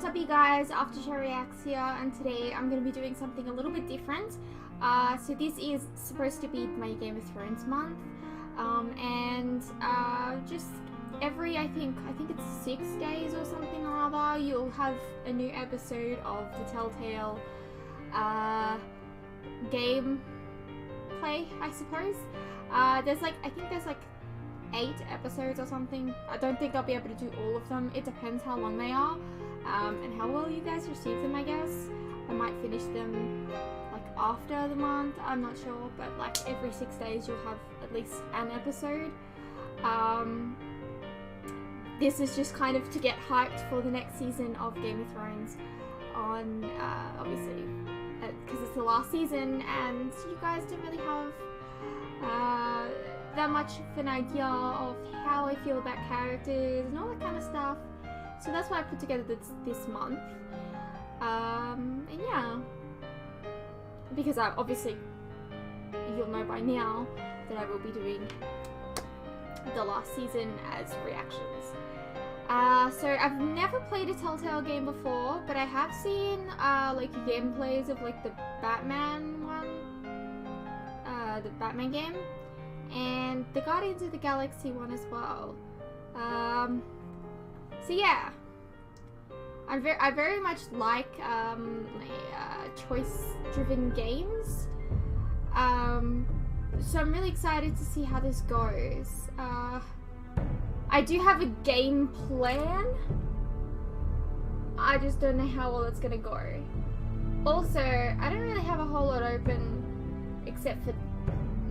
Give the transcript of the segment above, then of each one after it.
What's up you guys, Aftershow Reacts here, and today I'm going to be doing something a little bit different. So this is supposed to be my Game of Thrones month, and just every, I think it's 6 days or something or other, you'll have a new episode of the Telltale gameplay, I suppose. I think there's like 8 episodes or something. I don't think I'll be able to do all of them. It depends how long they are, and how well you guys receive them, I guess. I might finish them like after the month, I'm not sure, but like every 6 days you'll have at least an episode. This is just kind of to get hyped for the next season of Game of Thrones on, obviously, because it's the last season and you guys don't really have that much of an idea of how I feel about characters and all that kind of stuff. So that's why I put together this month. And yeah, because obviously you'll know by now that I will be doing the last season as reactions. So I've never played a Telltale game before, but I have seen like gameplays of like the Batman one, the Batman game, and the Guardians of the Galaxy one as well. So yeah, I very much like choice-driven games. So I'm really excited to see how this goes. I do have a game plan. I just don't know how well it's gonna go. Also, I don't really have a whole lot open except for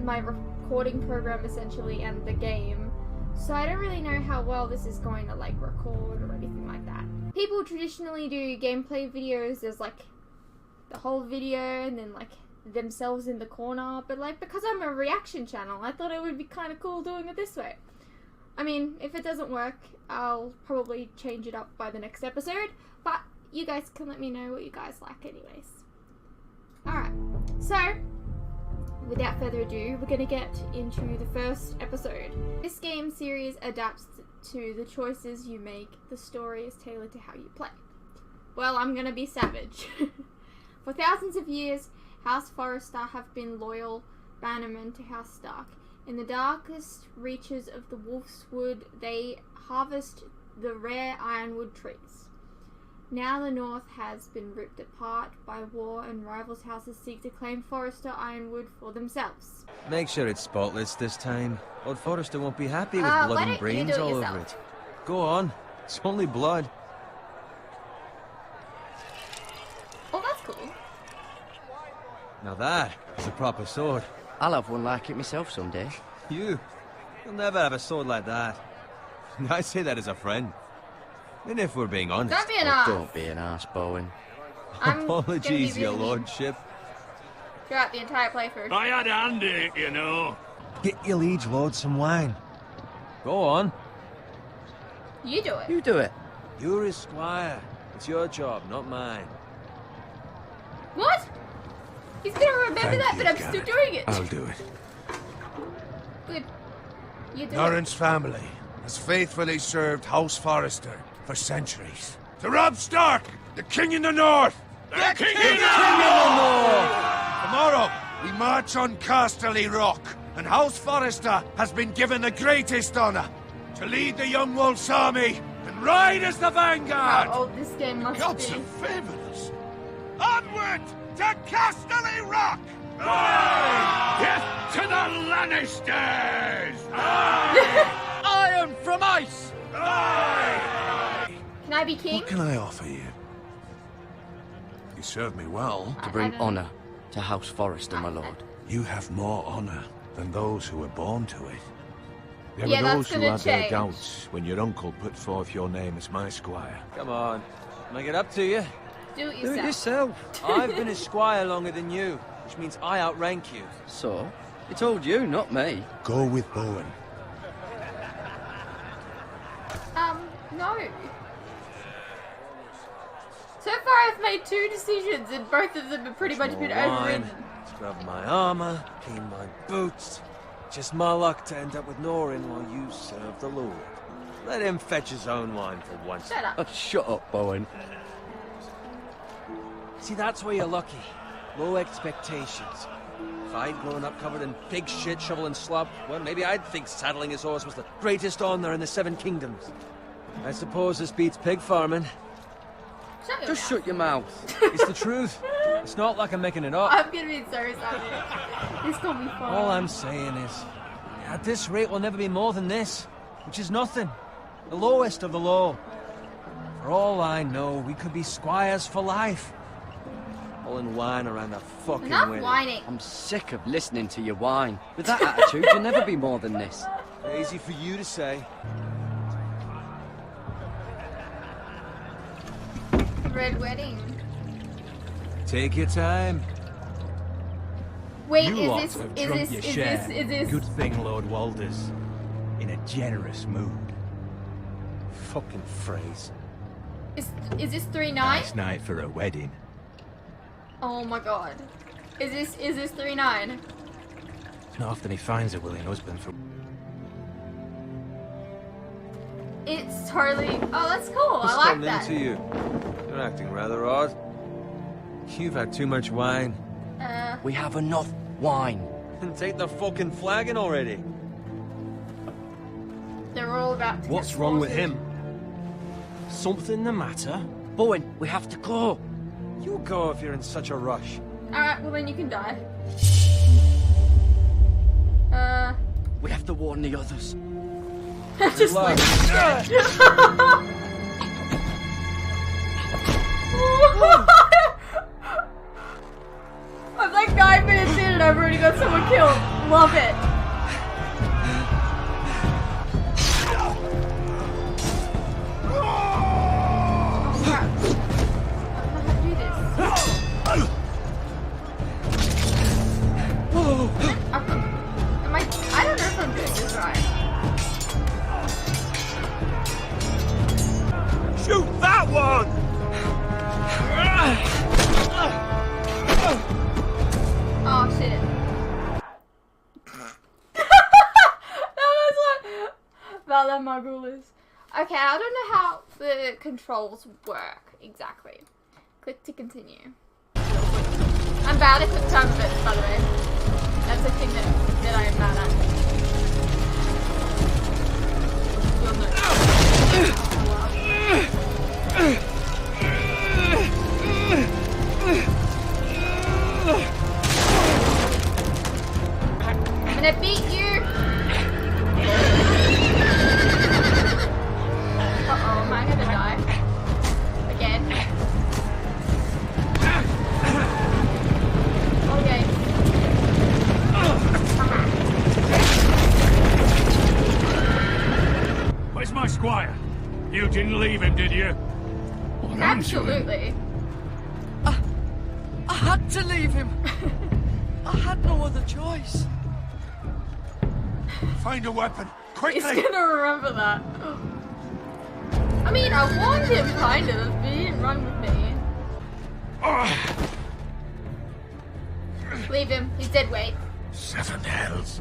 my recording program essentially and the game. So I don't really know how well this is going to like record or anything like that. People traditionally do gameplay videos. There's like the whole video and then like themselves in the corner. But like because I'm a reaction channel, I thought it would be kind of cool doing it this way. I mean, if it doesn't work, I'll probably change it up by the next episode. But you guys can let me know what you guys like anyways. Alright, so without further ado, we're going to get into the first episode. This game series adapts to the choices you make. The story is tailored to how you play. Well, I'm going to be savage. For thousands of years, House Forrester have been loyal bannermen to House Stark. In the darkest reaches of the Wolf's Wood, they harvest the rare ironwood trees. Now the North has been ripped apart by war and rivals houses seek to claim Forrester ironwood for themselves. Make sure it's spotless this time. Lord Forrester won't be happy with blood and brains all over it. Go on. It's only blood. Oh, that's cool. Now that is a proper sword. I'll have one like it myself someday. You'll never have a sword like that. I say that as a friend. And if we're being honest... Don't be an ass. Don't be an ass, Bowen. Apologies, your lordship. Throughout the entire playthrough. I had a hand in it, you know. Get your liege lord some wine. Go on. You do it. You do it. You're his squire. It's your job, not mine. What? He's gonna remember that, but I'm still doing it. I'll do it. Good. You do Norrin's family has faithfully served House Forrester for centuries. To Robb Stark, the King in the North! The King in the North! Tomorrow, we march on Casterly Rock, and House Forrester has been given the greatest honor to lead the Young Wolf's army and ride as the vanguard! How old this game must Gods be. have favoured us! Onward to Casterly Rock! Aye! Death to the Lannisters! Aye! Iron from ice! Aye! Can I be king? What can I offer you? You serve me well. To bring honour to House Forrester, my lord. You have more honour than those who were born to it. There Yeah, were that's those who gonna had their change. doubts when your uncle put forth your name as my squire. Come on. Make it up to you. Do it Do it yourself. yourself. I've been a squire longer than you, which means I outrank you. So? He told you, not me. Go with Bowen. No. So far I've made 2 decisions and both of them have pretty much been overridden. Scrub my armor, clean my boots. Just my luck to end up with Norrin while you serve the Lord. Let him fetch his own wine for once. Shut up. Oh, shut up, Bowen. See, that's where you're lucky. Low expectations. If I'd grown up covered in pig shit, shovel and slop, well, maybe I'd think saddling his horse was the greatest honour in the Seven Kingdoms. I suppose this beats pig farming. Just shut your mouth. It's the truth. It's not like I'm making it up. I'm gonna be so sorry. This got me fun. All I'm saying is, at this rate, we'll never be more than this, which is nothing. The lowest of the low. For all I know, we could be squires for life. All in wine around the fucking Enough wedding. whining. I'm sick of listening to your whine. With that attitude, you'll never be more than this. Easy for you to say. Red wedding. Take your time. Wait, You lot is have this drunk your share. is Good this thing Lord Walder's in a generous mood. Fucking phrase. is this 3-9? Nice night for a wedding. Oh my god. Is this 3-9? It's not often he finds a willing husband for... It's totally. Oh, that's cool. What's I like gotten that. into you? You're acting rather odd. You've had too much wine. We have enough wine. And take the fucking flagon already. They're all about to get What's wrong with slaughtered. him? Something the matter? Bowen, we have to go. You go if you're in such a rush. Alright, well then you can die. We have to warn the others. Just luck. like. I'm like 9 minutes in and I've already got someone killed. Love it. Oh crap. I don't know how to do this. I don't know if I'm doing this right. Shoot that one! Oh shit. That was like Valor Margulis. Okay, I don't know how the controls work exactly. Click to continue. I'm bad at quick time events, by the way. That's a thing that I am bad at. You'll know. I'm gonna beat you! Uh-oh, am I gonna die? Again? Okay. Where's my squire? You didn't leave him, did you? Absolutely. I had to leave him. I had no other choice. Find a weapon, He's quickly! gonna remember that. I mean, I warned him, kind of, but he didn't run with me. Leave him. He's dead weight. 7 hells.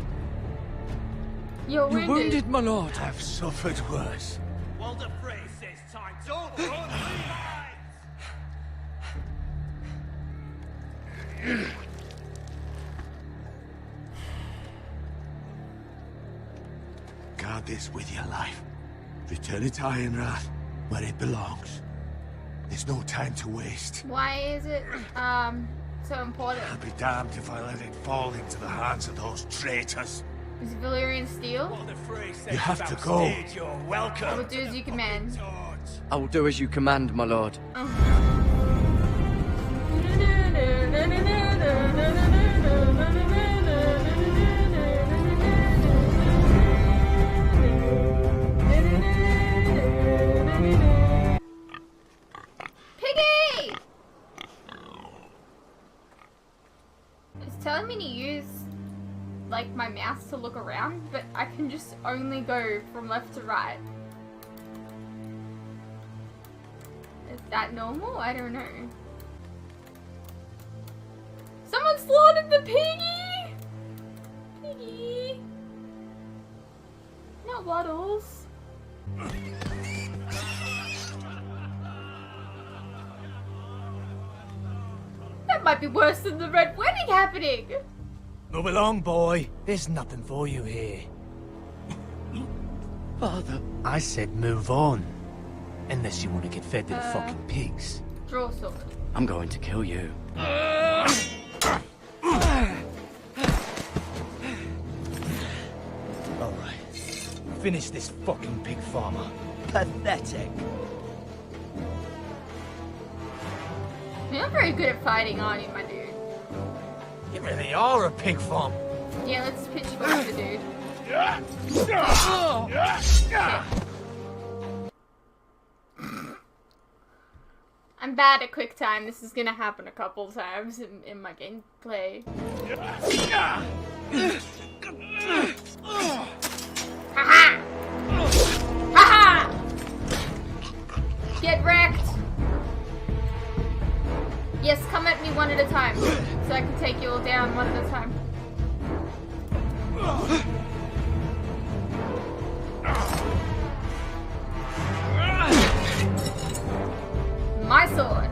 You're You wounded. wounded, my lord. I've suffered worse. Well, the phrase says time's over. Guard this with your life. Return it to Ironrath, where it belongs. There's no time to waste. Why is it, so important? I'll be damned if I let it fall into the hands of those traitors. Is Valyrian steel? Well, the phrase says You have to go. backstage, you're I welcome. will do as you command. I will do as you command, my lord. Piggy! It's telling me to use like my mouse to look around, but I can just only go from left to right. Is that normal? I don't know. Someone slaughtered the piggy! Piggy! Not Waddles. That might be worse than the Red Wedding happening. Move along, boy. There's nothing for you here. Father. I said move on. Unless you want to get fed to the fucking pigs. Draw sword. I'm going to kill you. Alright. Finish this fucking pig farmer. Pathetic. You're not very good at fighting, aren't you, my dude? You really are a pig farm. Yeah, let's pitch back the dude. I'm bad at quick time. This is gonna happen a couple times in my gameplay. Haha! Haha! Get wrecked! Yes, come at me one at a time, so I can take you all down one at a time. My sword.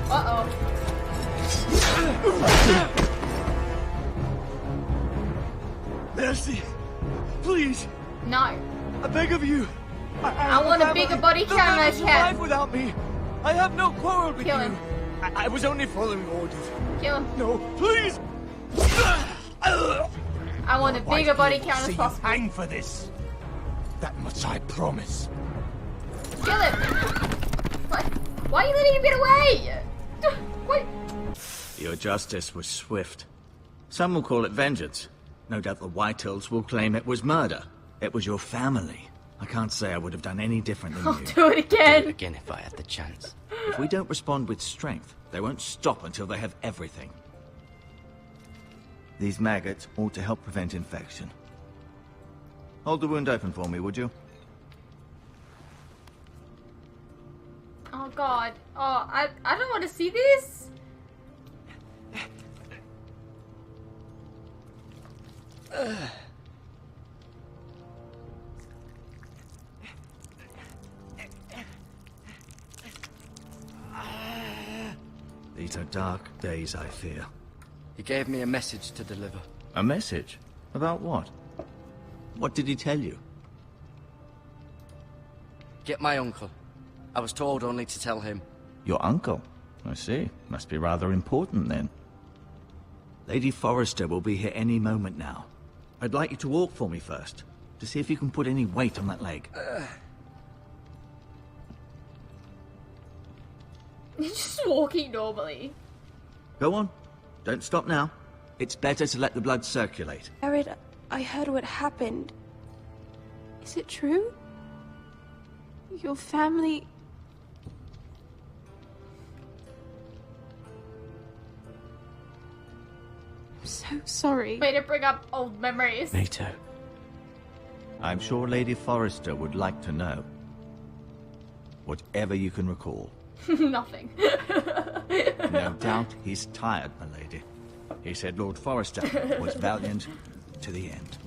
Uh-oh. Mercy. Please. No. I beg of you. I want a bigger body count than I can. Without me. I have no quarrel with Kill you. him. I was only following orders. Kill him. No, please. I want a bigger body count as See you possible. hang for this. That much I promise. Kill him. What? Why are you letting him get away? Wait. Your justice was swift. Some will call it vengeance. No doubt the Whitehills will claim it was murder. It was your family. I can't say I would have done any different than I'll you. do it again. Do it again if I had the chance. If we don't respond with strength, they won't stop until they have everything. These maggots ought to help prevent infection. Hold the wound open for me, would you? Oh god. Oh, I don't want to see this. These are dark days, I fear. He gave me a message to deliver. A message? About what? What did he tell you? Get my uncle. I was told only to tell him. Your uncle? I see. Must be rather important then. Lady Forrester will be here any moment now. I'd like you to walk for me first, to see if you can put any weight on that leg. He's just walking normally. Go on. Don't stop now. It's better to let the blood circulate. Jared, I heard what happened. Is it true? Your family... I'm so sorry. Way to bring up old memories. Me too. I'm sure Lady Forrester would like to know. Whatever you can recall. Nothing. No doubt he's tired, my lady. He said Lord Forrester was valiant to the end.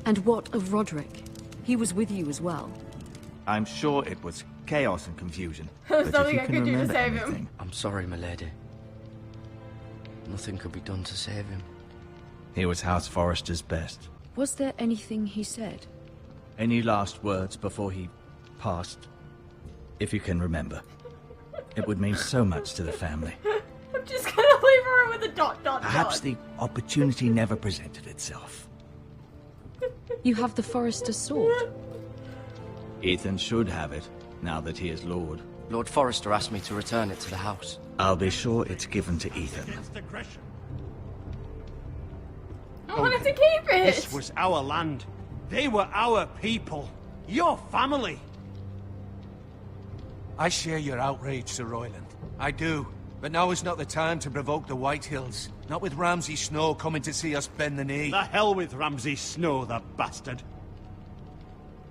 And what of Roderick? He was with you as well. I'm sure it was chaos and confusion. There's but if nothing you I can could do to remember save anything, him. I'm sorry, my lady. Nothing could be done to save him. he was House Forrester's best. Was there anything he said? Any last words before he passed? If you can remember. It would mean so much to the family. I'm just gonna leave her with a dot dot Perhaps dot. the opportunity never presented itself. You have the Forrester sword. Ethan should have it, now that he is Lord. Lord Forrester asked me to return it to the house. I'll be sure it's given to Ethan. I wanted to keep it. This was our land. They were our people. Your family. I share your outrage, Sir Royland. I do. But now is not the time to provoke the Whitehills. Not with Ramsay Snow coming to see us bend the knee. The hell with Ramsay Snow, the bastard.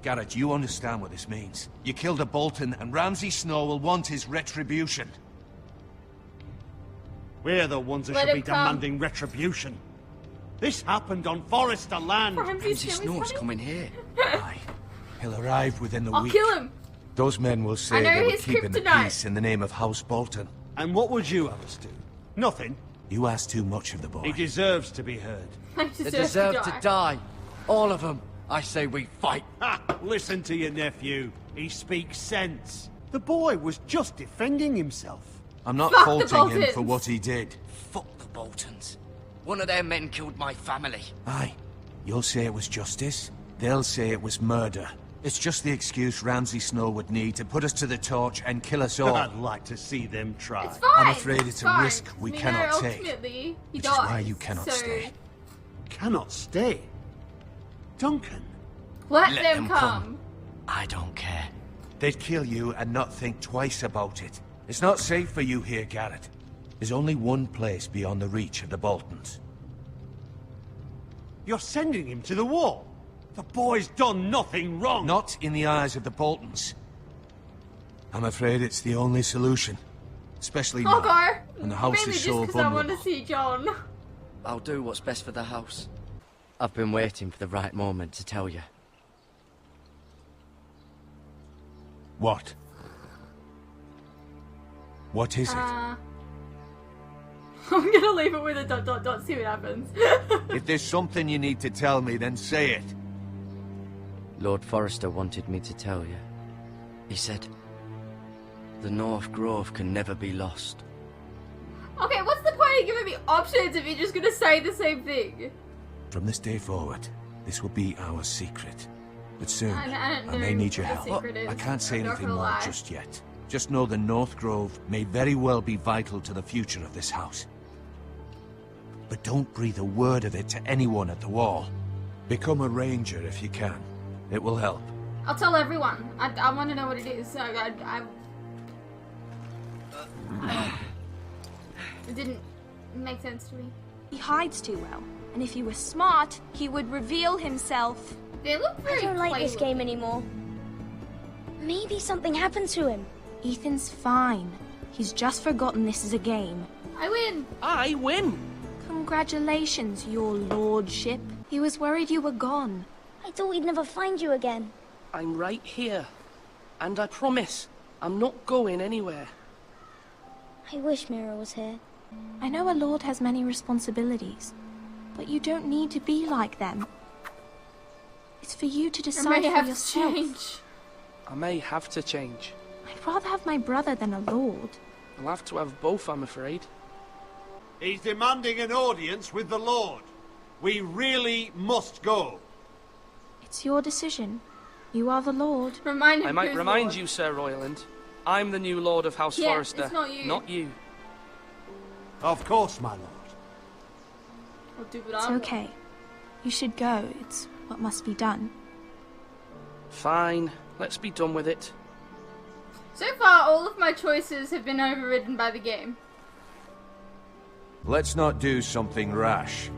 Garrett, you understand what this means. You killed a Bolton, and Ramsay Snow will want his retribution. We're the ones who Let should be him come. demanding retribution. This happened on Forrester land. Ramsay Snore's coming here. Aye. He'll arrive within the I'll week. kill him. Those men will say I know they were his keeping the kryptonite. peace in the name of House Bolton. And what would you have us do? Nothing. You ask too much of the He boy. deserves to be heard. I They deserve to die. All of them. I say we fight. Ha! Listen to your nephew. He speaks sense. The boy was just defending himself. I'm not Fuck the faulting him Boltons. for what he did. Fuck the Boltons. One of their men killed my family. Aye. You'll say it was justice. They'll say it was murder. It's just the excuse Ramsay Snow would need to put us to the torch and kill us all. I'd like to see them try. It's fine. I'm afraid it's a fine. risk we You know, cannot take. ultimately, he Which is dies, why you cannot so stay. Cannot stay. Duncan. Let, Let them them come. come. I don't care. They'd kill you and not think twice about it. It's not safe for you here, Garrett. There's only one place beyond the reach of the Boltons. You're sending him to the wall. The boy's done nothing wrong. Not in the eyes of the Boltons. I'm afraid it's the only solution. Especially now, I'll go. when the house Mainly is just so because I want to vulnerable. see John. I'll do what's best for the house. I've been waiting for the right moment to tell you. What? What is it? I'm gonna leave it with a ... see what happens. If there's something you need to tell me, then say it. Lord Forrester wanted me to tell you. He said, the North Grove can never be lost. Okay, what's the point of giving me options if you're just gonna say the same thing? From this day forward, this will be our secret. But soon, I don't know may need your what help. the secret is. I can't say I'm not anything gonna more lie. just yet. Just know the North Grove may very well be vital to the future of this house. But don't breathe a word of it to anyone at the wall. Become a ranger if you can. It will help. I'll tell everyone. I want to know what it is. So it didn't make sense to me. He hides too well, and if he were smart, he would reveal himself. They look very I don't like this play-looking. game anymore. Maybe something happened to him. Ethan's fine. He's just forgotten this is a game. I win. I win! Congratulations, your lordship. He was worried you were gone. I thought we'd never find you again. I'm right here. And I promise, I'm not going anywhere. I wish Mira was here. I know a lord has many responsibilities, but you don't need to be like them. It's for you to I decide may for have to yourself. change. I may have to change. I'd rather have my brother than a lord. I'll have to have both, I'm afraid. He's demanding an audience with the Lord. We really must go. It's your decision. You are the lord. Remind him I might who's remind Lord. you, Sir Royland, I'm the new Lord of House Yeah, Forrester. it's not you. Not you. Of course, my lord. I'll do what It's I want. okay. You should go. It's what must be done. Fine, let's be done with it. So far, all of my choices have been overridden by the game. Let's not do something rash.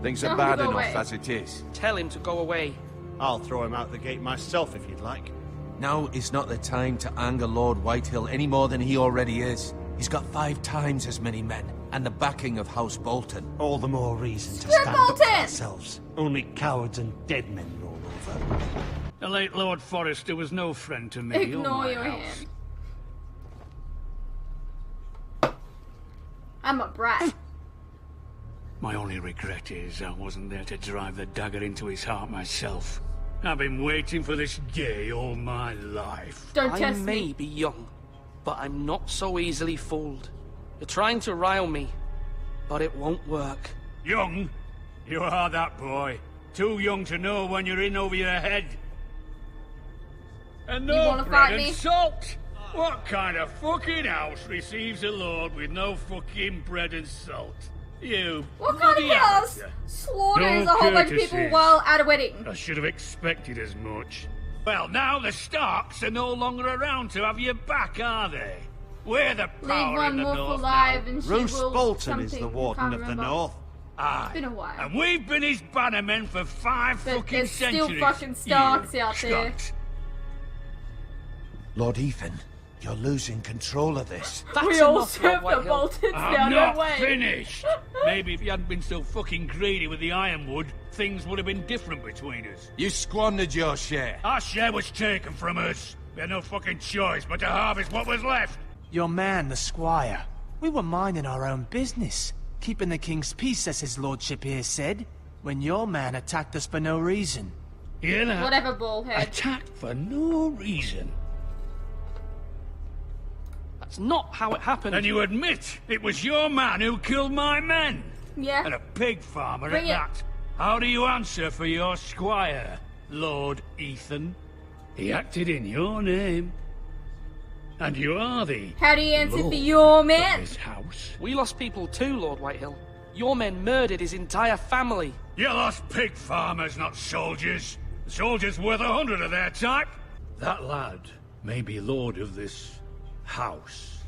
Things are No, bad go enough away. as it is. Tell him to go away. I'll throw him out the gate myself if you'd like. Now is not the time to anger Lord Whitehill any more than he already is. He's got 5 times as many men, and the backing of House Bolton. All the more reason to Screw stand up for Bolton! ourselves. Only cowards and dead men roll over. The late Lord Forrester was no friend to me or Ignore my your house. hand. I'm a brat. My only regret is I wasn't there to drive the dagger into his heart myself. I've been waiting for this day all my life. Don't I test may me. be young, but I'm not so easily fooled. You're trying to rile me, but it won't work. Young? You are that boy. Too young to know when you're in over your head. And You no wanna bread fight and me? salt. What kind of fucking house receives a lord with no fucking bread and salt? You What kind of bloody house amateur. slaughters No a whole bunch of people courtesies. while at a wedding? I should have expected as much. Well, now the Starks are no longer around to have you back, are they? We're the Leave power one in the wolf North alive now. and she Roose will Bolton is something. the warden Can't of the remember. North. Aye. It's been a while. And we've been his bannermen for 5 But fucking there's still centuries. fucking Starks You out there. Scots. Lord Ethan, You're losing control of this. That's We all enough, Lord serve the Whitehill. Boltons now, I'm no not way. finished. Maybe if you hadn't been so fucking greedy with the ironwood, things would have been different between us. You squandered your share. Our share was taken from us. We had no fucking choice but to harvest what was left. Your man, the squire. We were minding our own business. Keeping the king's peace, as his lordship here said. When your man attacked us for no reason. Hear that? Whatever, ballhead. Attacked for no reason. That's not how it happened. And you admit it was your man who killed my men? Yeah. And a pig farmer Bring at it. that. How do you answer for your squire, Lord Ethan? He acted in your name. And you are the How do you answer for Lord your of man? this house. We lost people too, Lord Whitehill. Your men murdered his entire family. You lost pig farmers, not soldiers. The soldiers worth 100 of their type. That lad may be lord of this house,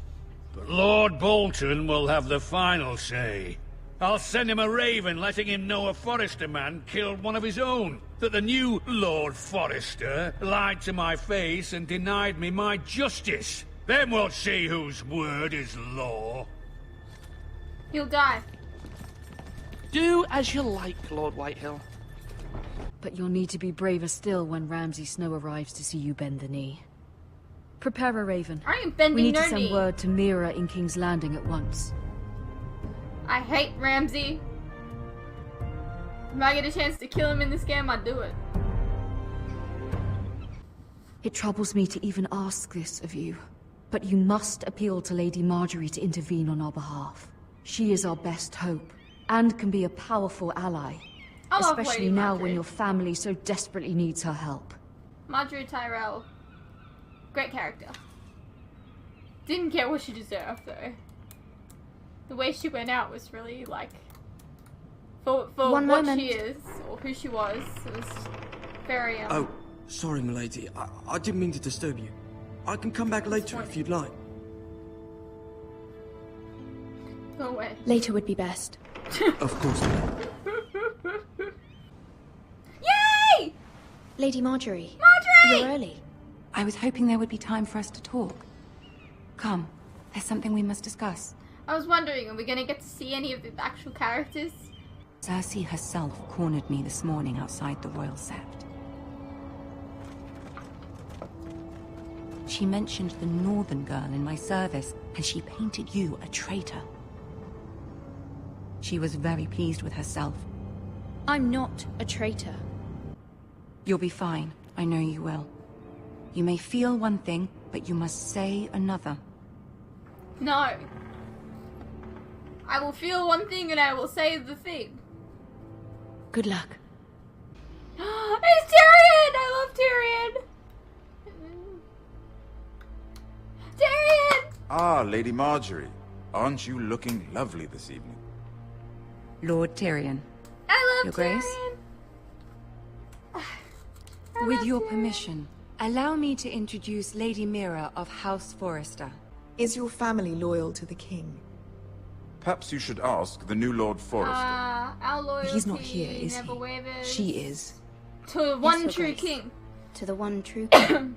but Lord Bolton will have the final say. I'll send him a raven letting him know a Forrester man killed one of his own. That the new Lord Forrester lied to my face and denied me my justice. Then we'll see whose word is law. He'll die. Do as you like, Lord Whitehill. But you'll need to be braver still when Ramsay Snow arrives to see you bend the knee. Prepare a raven. I ain't bending We need no to send knee. word to Mira in King's Landing at once. I hate Ramsay. If I get a chance to kill him in this game, I'd do it. It troubles me to even ask this of you, but you must appeal to Lady Marjorie to intervene on our behalf. She is our best hope, and can be a powerful ally. I love Especially Lady now Marjorie. when your family so desperately needs her help. Marjorie Tyrell. Great character. Didn't get what she deserved, though. The way she went out was really, like... For One what moment. she is, or who she was, it was very, Oh, sorry, milady. I didn't mean to disturb you. I can come back later if you'd like. Go away. Later would be best. Of course not. Yay! Lady Marjorie. Marjorie! You're early. I was hoping there would be time for us to talk. Come, there's something we must discuss. I was wondering, are we gonna get to see any of the actual characters? Cersei herself cornered me this morning outside the Royal Sept. She mentioned the Northern girl in my service, and she painted you a traitor. She was very pleased with herself. I'm not a traitor. You'll be fine. I know you will. You may feel one thing, but you must say another. No. I will feel one thing and I will say the thing. Good luck. It's Tyrion! I love Tyrion! Tyrion! Ah, Lady Marjorie. Aren't you looking lovely this evening? Lord Tyrion. I love Your Grace? With your permission, allow me to introduce Lady Mira of House Forrester. Is your family loyal to the king? Perhaps you should ask the new Lord Forrester. Our loyalty He's not here, is never he? wavers. She is. To the one Your true Grace. king. To the one true king.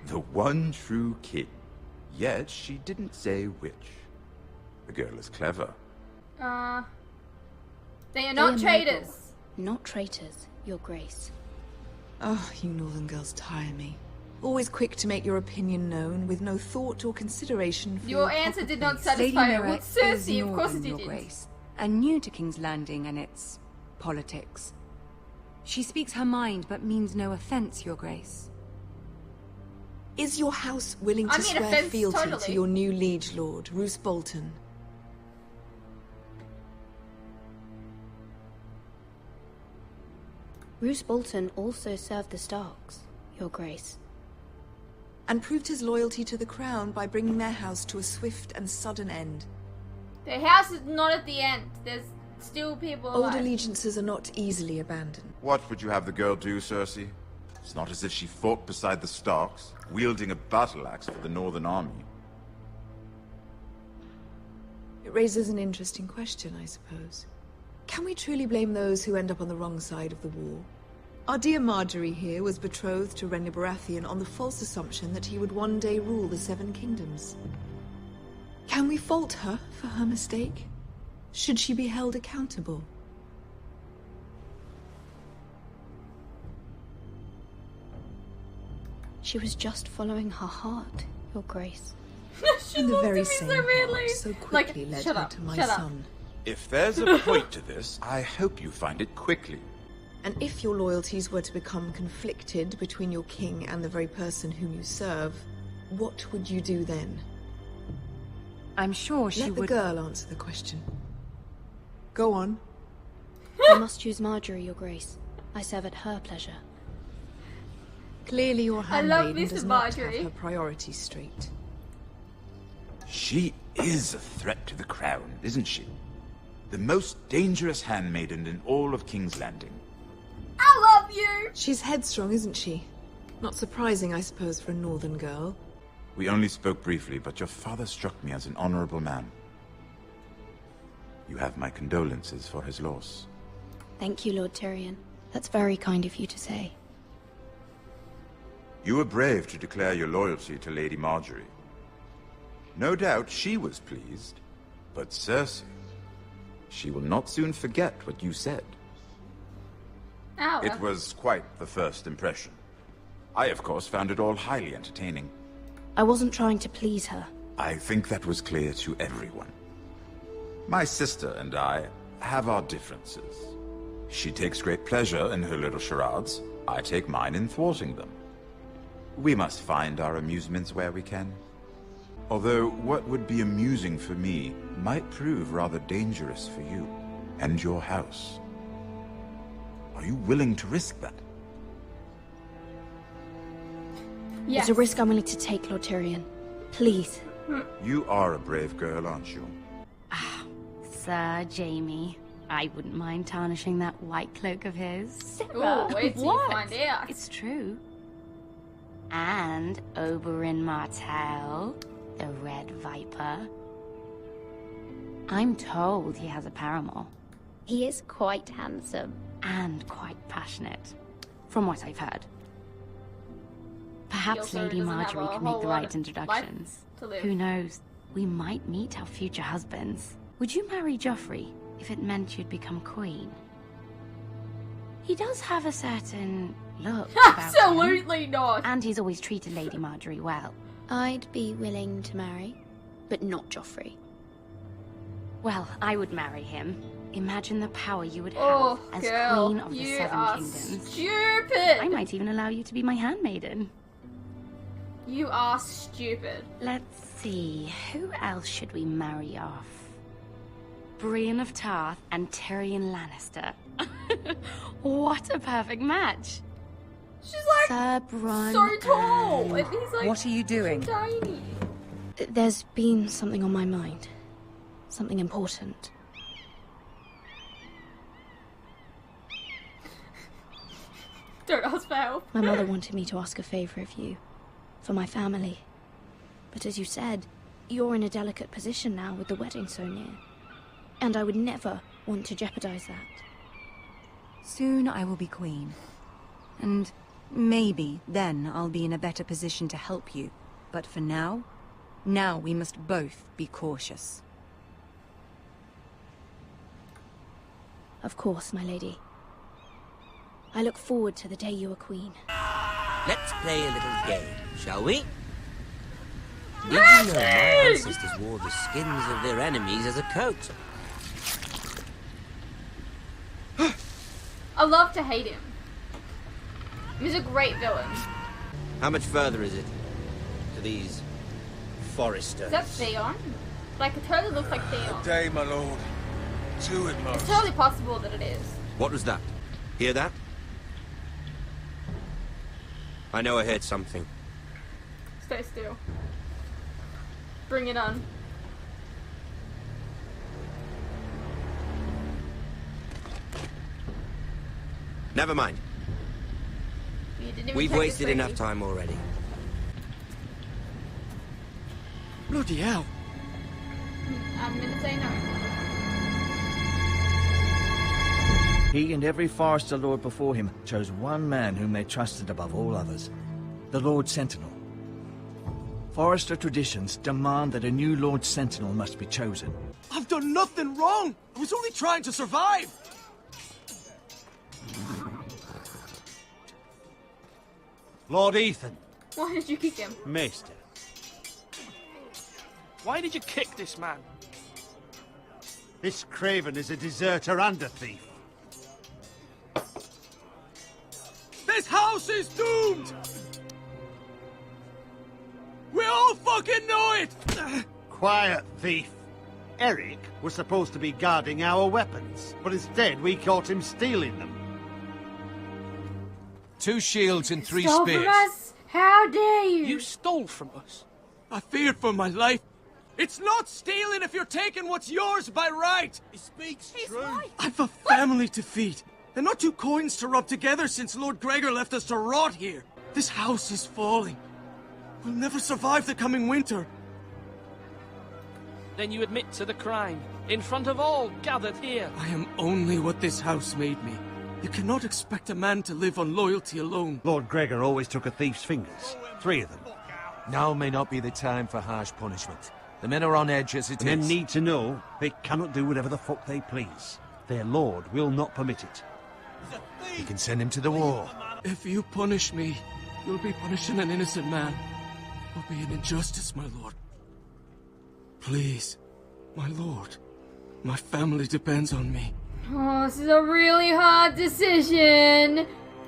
The one true king. Yet she didn't say which. The girl is clever. They are They not are traitors. noble, not traitors, Your Grace. Oh, you northern girls tire me. Always quick to make your opinion known, with no thought or consideration for Your your answer proper did not place. satisfy Lady her. Mira With Cersei, is of course it Northern, Your didn't. Grace, and new to King's Landing and its politics. She speaks her mind, but means no offense, Your Grace. Is your house willing I to mean, swear offense, fealty totally. to your new liege lord, Roose Bolton? Roose Bolton also served the Starks, Your Grace. And proved his loyalty to the crown by bringing their house to a swift and sudden end. Their house is not at the end. There's still people Old alive. allegiances are not easily abandoned. What would you have the girl do, Cersei? It's not as if she fought beside the Starks, wielding a battle axe for the Northern Army. It raises an interesting question, I suppose. Can we truly blame those who end up on the wrong side of the war? Our dear Marjorie here was betrothed to Renly Baratheon on the false assumption that he would one day rule the Seven Kingdoms. Can we fault her for her mistake? Should she be held accountable? She was just following her heart, Your Grace. And the very same so weirdly. heart so quickly led her to my son. If there's a point to this, I hope you find it quickly. And if your loyalties were to become conflicted between your king and the very person whom you serve, what would you do then? I'm sure she Let would... the girl answer the question. Go on. I must choose Marjorie, Your Grace. I serve at her pleasure. Clearly your I love handmaiden this does Marjorie. not have her priorities straight. She is a threat to the crown, isn't she? The most dangerous handmaiden in all of King's Landing. I love you! She's headstrong, isn't she? Not surprising, I suppose, for a northern girl. We only spoke briefly, but your father struck me as an honorable man. You have my condolences for his loss. Thank you, Lord Tyrion. That's very kind of you to say. You were brave to declare your loyalty to Lady Marjorie. No doubt she was pleased, but Cersei, she will not soon forget what you said. Ow. It was quite the first impression. I, of course, found it all highly entertaining. I wasn't trying to please her. I think that was clear to everyone. My sister and I have our differences. She takes great pleasure in her little charades. I take mine in thwarting them. We must find our amusements where we can. Although what would be amusing for me might prove rather dangerous for you and your house. Are you willing to risk that? Yes. It's a risk I'm willing to take, Lord Tyrion. Please. You are a brave girl, aren't you? Sir Jamie, I wouldn't mind tarnishing that white cloak of his. Ooh, wait till you find out. It's true. And Oberyn Martell, the Red Viper. I'm told he has a paramour. He is quite handsome. And quite passionate, from what I've heard. Perhaps also Lady doesn't have Marjorie a can make whole the lot right of introductions. life to live. Who knows? We might meet our future husbands. Would you marry Joffrey if it meant you'd become queen? He does have a certain look about him. Absolutely not. And he's always treated Lady Marjorie well. I'd be willing to marry, but not Joffrey. Well, I would marry him. Imagine the power you would have Oh, as girl, Queen of the you Seven are Kingdoms. stupid. I might even allow you to be my handmaiden. You are stupid. Let's see, who else should we marry off? Brienne of Tarth and Tyrion Lannister. What a perfect match. She's like Sir Bronn so tall, and- and he's like What are you doing? tiny. There's been something on my mind. Something important. Don't ask for help. My mother wanted me to ask a favor of you. For my family. But as you said, you're in a delicate position now with the wedding so near. And I would never want to jeopardize that. Soon I will be queen. And maybe then I'll be in a better position to help you. But for now we must both be cautious. Of course, my lady. I look forward to the day you are queen. Let's play a little game, shall we? Did you know my ancestors wore the skins of their enemies as a coat? I love to hate him. He's a great villain. How much further is it to these foresters? Is that Theon? Like, it totally looks like Theon. Day, my lord. To it, It's totally possible that it is. What was that? Hear that? I know I heard something. Stay still. Bring it on. Never mind. You didn't even We've check wasted the enough tree. time already. Bloody hell. I'm gonna say no. He and every Forester Lord before him chose one man whom they trusted above all others, the Lord Sentinel. Forester traditions demand that a new Lord Sentinel must be chosen. I've done nothing wrong! I was only trying to survive! Lord Ethan. Why did you kick him? Maester. Why did you kick this man? This craven is a deserter and a thief. This house is doomed! We all fucking know it! Quiet, thief. Eric was supposed to be guarding our weapons, but instead we caught him stealing them. 2 shields and 3 Stole spears. from us? How dare you? You stole from us. I feared for my life. It's not stealing if you're taking what's yours by right! He speaks true. I've a family to feed, and not 2 coins to rub together since Lord Gregor left us to rot here. This house is falling. We'll never survive the coming winter. Then you admit to the crime, in front of all gathered here. I am only what this house made me. You cannot expect a man to live on loyalty alone. Lord Gregor always took a thief's fingers. 3 of them. Now may not be the time for harsh punishment. The men are on edge as it is. Men need to know they cannot do whatever the fuck they please. Their lord will not permit it. You can send him to the war. If you punish me, you'll be punishing an innocent man. It will be an injustice, my lord. Please, my lord. My family depends on me. Oh, this is a really hard decision.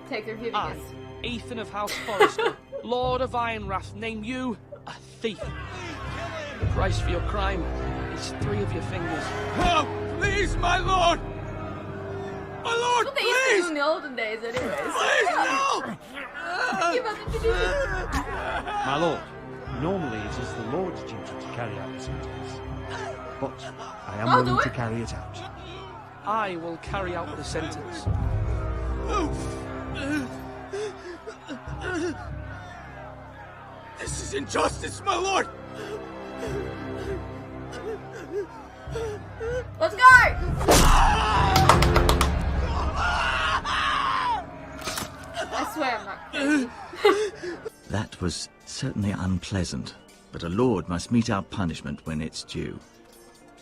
Take the review. I, Ethan of House Forester, Lord of Ironrath, name you a thief. The price for your crime is 3 of your fingers. Help! Please, my lord! My lord, What they used to please! do in the olden days, anyways. Please, help! Give us the tradition. My lord, normally it is the lord's duty to carry out the sentence. But I am I'll do willing it. to carry it out. I will carry out the sentence. This is injustice, my lord! Let's go! I swear I'm not crazy. That was certainly unpleasant, but a lord must mete out punishment when it's due.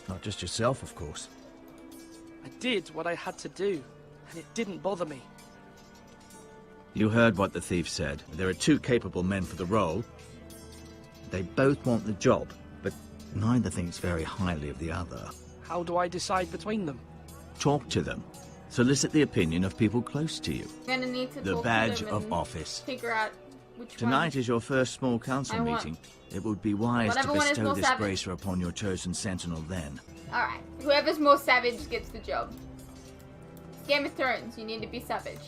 Not just yourself, of course. I did what I had to do, and it didn't bother me. You heard what the thief said. There are 2 capable men for the role. They both want the job, but neither thinks very highly of the other. How do I decide between them? Talk to them. Solicit the opinion of people close to you. I'm gonna need to The talk badge to them of and office. figure out which Tonight one. is your first small council I want- meeting. It would be wise to Whatever one is bestow more this savage. bracer upon your chosen sentinel then. Alright, whoever's more savage gets the job. Game of Thrones, you need to be savage.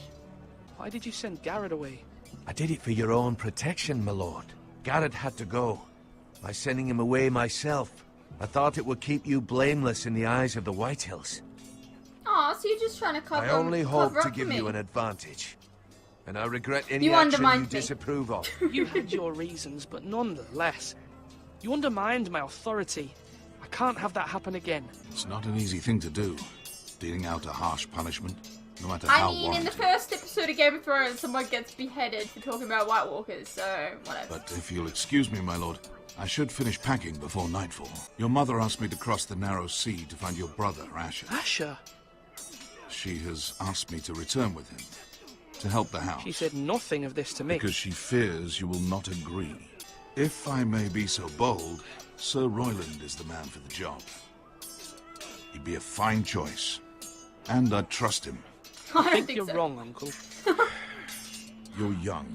Why did you send Garrett away? I did it for your own protection, my lord. Garrett had to go. By sending him away myself, I thought it would keep you blameless in the eyes of the Whitehills. Aw, so you're just trying to cover I only hope cover to up give for me. you an advantage. And I regret any You action you undermined me. disapprove of. You had your reasons, but nonetheless, you undermined my authority. I can't have that happen again. It's not an easy thing to do, dealing out a harsh punishment, no matter I how mean, in the warranted. first episode of Game of Thrones, someone gets beheaded for talking about White Walkers, so whatever. But if you'll excuse me, my lord, I should finish packing before nightfall. Your mother asked me to cross the narrow sea to find your brother, Asher. Asher? She has asked me to return with him, to help the house. She said nothing of this to me. Because she fears you will not agree. If I may be so bold, Sir Royland is the man for the job. He'd be a fine choice, and I'd trust him. I think you're wrong, Uncle. You're young,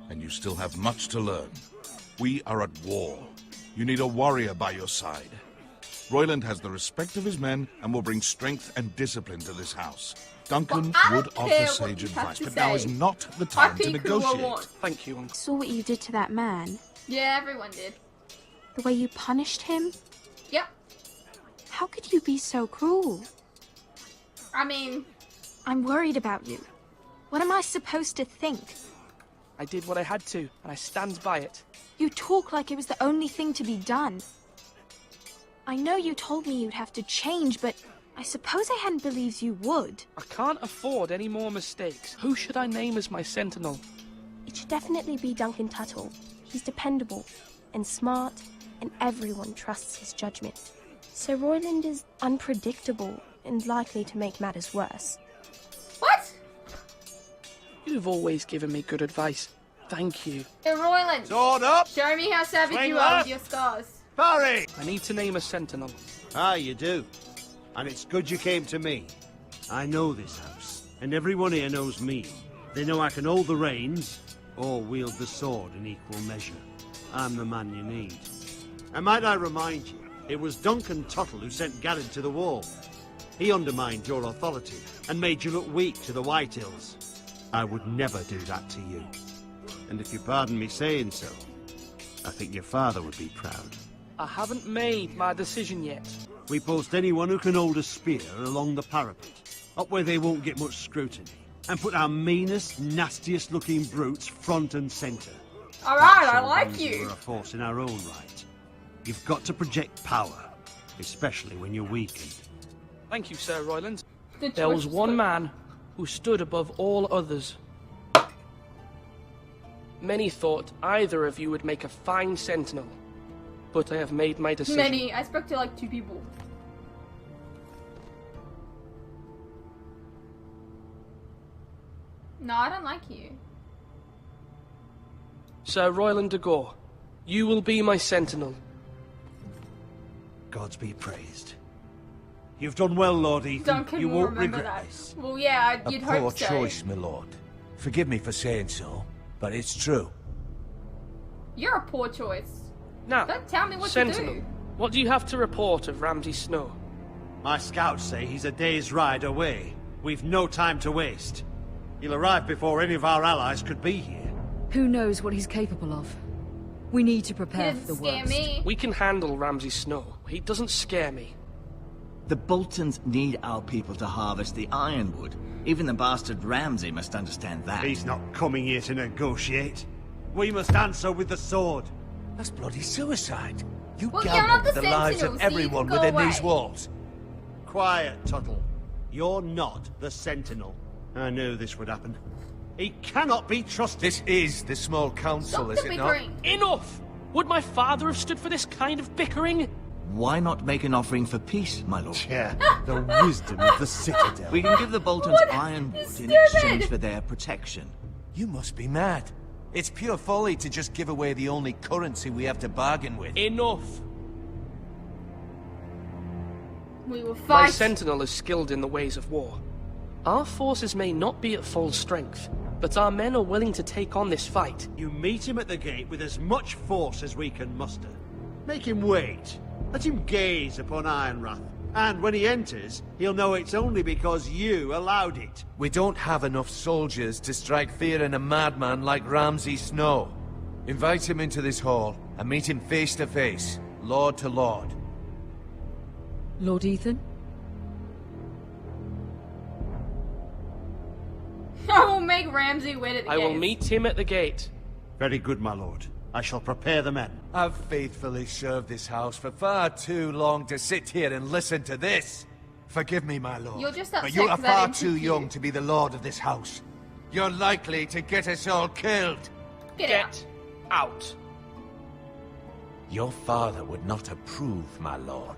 and you still have much to learn. We are at war. You need a warrior by your side. Royland has the respect of his men and will bring strength and discipline to this house. Duncan would offer sage advice, but now is not the time to negotiate. Thank you, Uncle. Saw what you did to that man. Yeah, everyone did. The way you punished him. Yep. How could you be so cruel? I mean... I'm worried about you. What am I supposed to think? I did what I had to, and I stand by it. You talk like it was the only thing to be done. I know you told me you'd have to change, but I I suppose I hadn't believed you would. I can't afford any more mistakes. Who should I name as my sentinel? It should definitely be Duncan Tuttle. He's dependable and smart, and everyone trusts his judgment. Sir Royland is unpredictable and likely to make matters worse. What? You've always given me good advice. Thank you. Sir Royland. Sword up! Show me how savage Swing you are left. with your scars. Parry! I need to name a sentinel. Ah, you do. And it's good you came to me. I know this house, and everyone here knows me. They know I can hold the reins, or wield the sword in equal measure. I'm the man you need. And might I remind you, it was Duncan Tuttle who sent Garrett to the wall. He undermined your authority, and made you look weak to the White Hills. I would never do that to you. And if you pardon me saying so, I think your father would be proud. I haven't made my decision yet. We post anyone who can hold a spear along the parapet, up where they won't get much scrutiny, and put our meanest, nastiest looking brutes front and centre. Alright, I like you. We're a force in our own right. You've got to project power, especially when you're weakened. Thank you, Sir Royland. Good There was choice, one sir. man who stood above all others. Many thought either of you would make a fine sentinel, but I have made my decision. Many. I spoke to like 2 people. No, I don't like you. Sir Royland de Gore, you will be my sentinel. Gods be praised. You've done well, Lord Ethan. Duncan you will won't remember regret that. this. Well, yeah, you'd A hope poor so. choice, my lord. Forgive me for saying so, but it's true. You're a poor choice. Now, Don't tell me what sentinel, to do. what do you have to report of Ramsay Snow? My scouts say he's a day's ride away. We've no time to waste. He'll arrive before any of our allies could be here. Who knows what he's capable of? We need to He prepare for doesn't the scare worst. me. We can handle Ramsay Snow. He doesn't scare me. The Boltons need our people to harvest the ironwood. Even the bastard Ramsay must understand that. He's not coming here to negotiate. We must answer with the sword. That's bloody suicide. You Well, you're gamble not with the the lives Sentinel, of so you everyone can go within these away. walls. Quiet, Tuttle. You're not the Sentinel. I knew this would happen. He cannot be trusted. This is the small council, Stop is the it not? bickering. Enough! Would my father have stood for this kind of bickering? Why not make an offering for peace, my lord? Yeah, the wisdom of the Citadel. We can give the Boltons ironwood in stupid. exchange for their protection. You must be mad. It's pure folly to just give away the only currency we have to bargain with. Enough! We will My fight. sentinel is skilled in the ways of war. Our forces may not be at full strength, but our men are willing to take on this fight. You meet him at the gate with as much force as we can muster. Make him wait. Let him gaze upon Ironrath. And when he enters, he'll know it's only because you allowed it. We don't have enough soldiers to strike fear in a madman like Ramsay Snow. Invite him into this hall and meet him face to face, lord to lord. Lord Ethan? I will make Ramsay win at the I will gates. meet him at the gate. Very good, my lord. I shall prepare the men. I've faithfully served this house for far too long to sit here and listen to this. Forgive me, my lord. You're just but upset you are 'cause I far didn't too pick you. young to be the lord of this house. You're likely to get us all killed. Get out. Your father would not approve, my lord.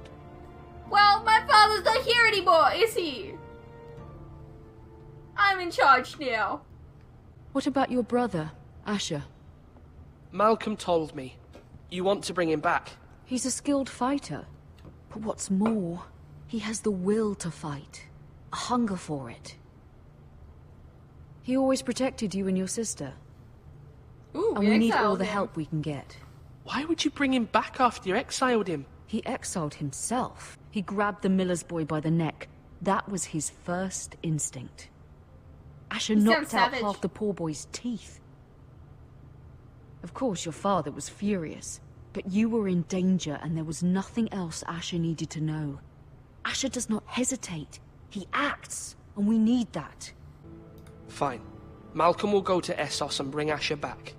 Well, my father's not here anymore, is he? I'm in charge now. What about your brother, Asher? Malcolm told me. You want to bring him back? He's a skilled fighter. But what's more, he has the will to fight. A hunger for it. He always protected you and your sister. Ooh, And we need all exiled the him. help we can get. Why would you bring him back after you exiled him? He exiled himself. He grabbed the miller's boy by the neck. That was his first instinct. Asher He knocked sounds out savage. half the poor boy's teeth. Of course, your father was furious, but you were in danger and there was nothing else Asher needed to know. Asher does not hesitate. He acts, and we need that. Fine. Malcolm will go to Essos and bring Asher back.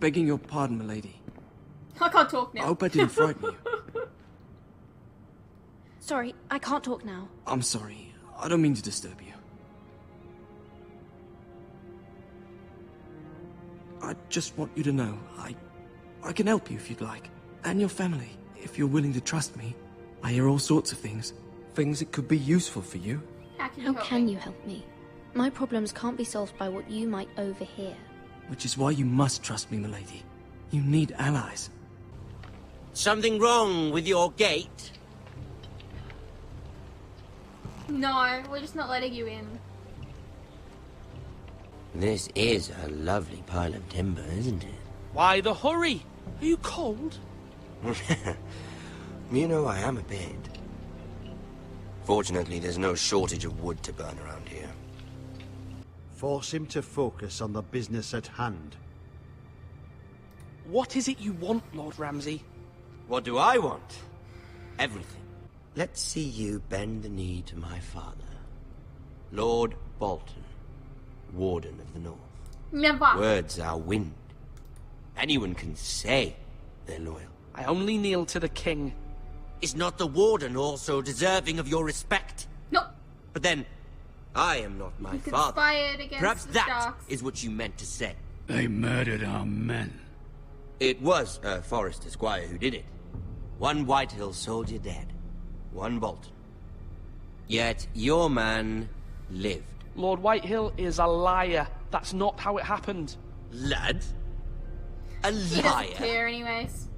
Begging your pardon, milady. I can't talk I now. hope I didn't frighten you. Sorry, I can't talk now. I'm sorry. I don't mean to disturb you. I just want you to know, I can help you if you'd like. And your family, if you're willing to trust me. I hear all sorts of things. Things that could be useful for you. How can you help me? My problems can't be solved by what you might overhear. Which is why you must trust me, milady. You need allies. Something wrong with your gate? No, we're just not letting you in. This is a lovely pile of timber, isn't it? Why the hurry? Are you cold? You know, I am a bit. Fortunately, there's no shortage of wood to burn around here. Force him to focus on the business at hand. What is it you want, Lord Ramsay? What do I want? Everything. Let's see you bend the knee to my father, Lord Bolton, Warden of the North. Never. Words are wind. Anyone can say they're loyal. I only kneel to the king. Is not the Warden also deserving of your respect? No. But then, I am not my father. Conspired against Perhaps the that Starks. is what you meant to say. They murdered our men. It was a Forrester squire who did it. One Whitehill soldier dead. One Bolton. Yet your man lived. Lord Whitehill is a liar. That's not how it happened. Lad? A He liar? doesn't care anyways.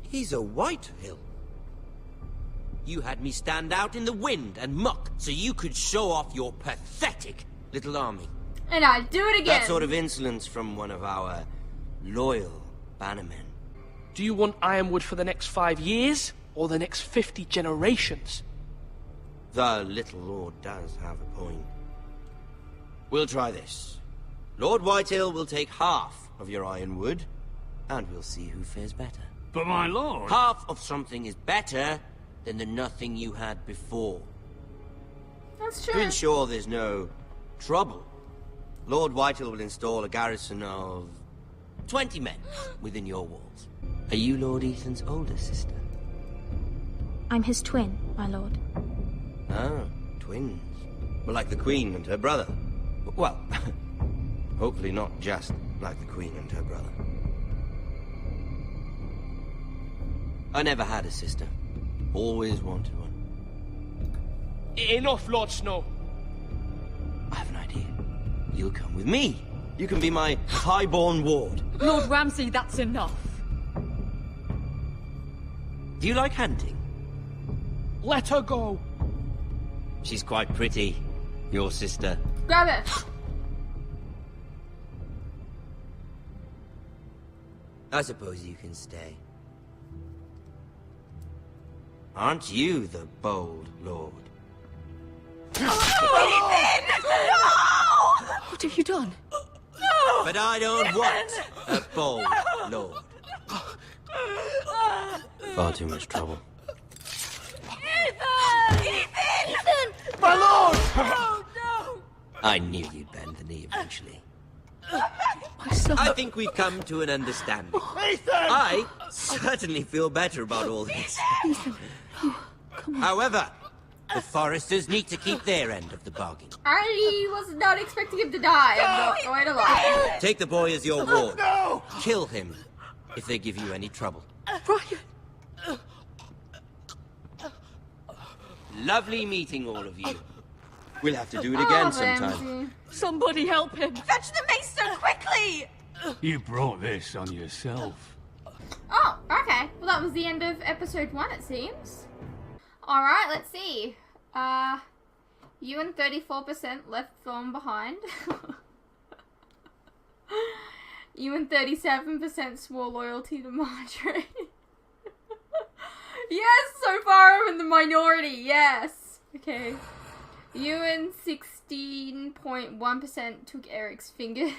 He's a Whitehill. You had me stand out in the wind and muck so you could show off your pathetic little army. And I'd do it again. That sort of insolence from one of our loyal bannermen. Do you want Ironwood for the next 5 years, or the next 50 generations? The little lord does have a point. We'll try this. Lord Whitehill will take half of your ironwood, and we'll see who fares better. But my lord... Half of something is better than the nothing you had before. That's To true. ensure there's no trouble, Lord Whitehill will install a garrison of 20 men within your walls. Are you Lord Ethan's older sister? I'm his twin, my lord. Ah, twins. Well, like the Queen and her brother. Well, hopefully not just like the Queen and her brother. I never had a sister. Always wanted one. Enough, Lord Snow. I have an idea. You'll come with me. You can be my highborn ward. Lord Ramsay, that's enough. Do you like hunting? Let her go. She's quite pretty, your sister. Grab it. I suppose you can stay. Aren't you the bold lord? What have you done? But I don't want a bold lord. Far too much trouble. Ethan! My lord! Oh, no! I knew you'd bend the knee eventually. My son. I think we've come to an understanding. I certainly feel better about all this. Ethan. Oh, come on. However, the Foresters need to keep their end of the bargain. I was not expecting him to die. I'm not going to lie. Take the boy as your ward. Kill him if they give you any trouble. Brian. Lovely meeting all of you. We'll have to do it again sometime. Somebody help him. Fetch the mace so quickly! You brought this on yourself. Oh, okay. Well, that was the end of episode 1, it seems. Alright, let's see. You and 34% left Thorn behind. You and 37% swore loyalty to Marjorie. Yes, so far I'm in the minority, yes. Okay. You and 16.1% took Eric's fingers.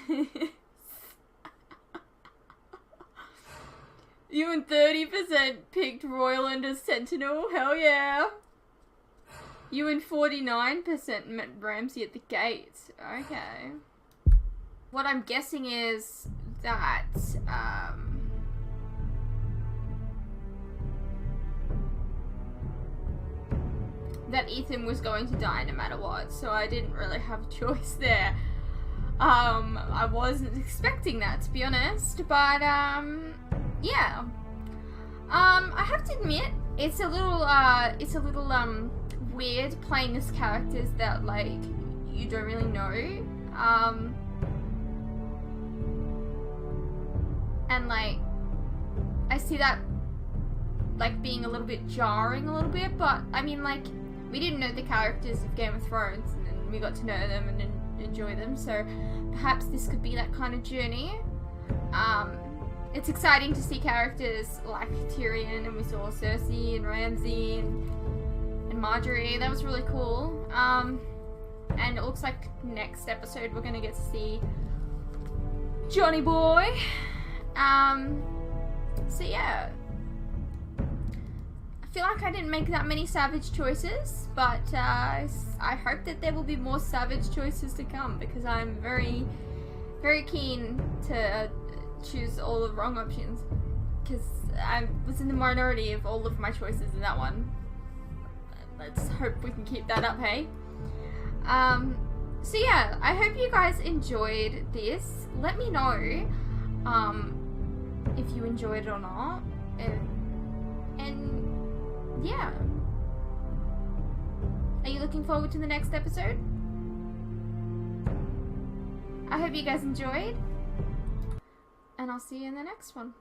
You and 30% picked Royland as Sentinel, hell yeah. You and 49% met Ramsay at the gate, okay. What I'm guessing is that, that Ethan was going to die no matter what, so I didn't really have a choice there. I wasn't expecting that, to be honest, but yeah. I have to admit, it's a little weird playing as characters that, like, you don't really know. And, like, I see that, like, being a little bit jarring a little bit, but, I mean, like, we didn't know the characters of Game of Thrones, and then we got to know them and enjoy them, so perhaps this could be that kind of journey. It's exciting to see characters like Tyrion, and we saw Cersei and Ramsay and Marjorie. That was really cool. And it looks like next episode we're gonna get to see Johnny Boy. So yeah. I feel like I didn't make that many savage choices, but I hope that there will be more savage choices to come, because I'm very, very keen to choose all the wrong options, because I was in the minority of all of my choices in that one. Let's hope we can keep that up, hey? So yeah, I hope you guys enjoyed this. Let me know if you enjoyed it or not, and yeah. Are you looking forward to the next episode? I hope you guys enjoyed, and I'll see you in the next one.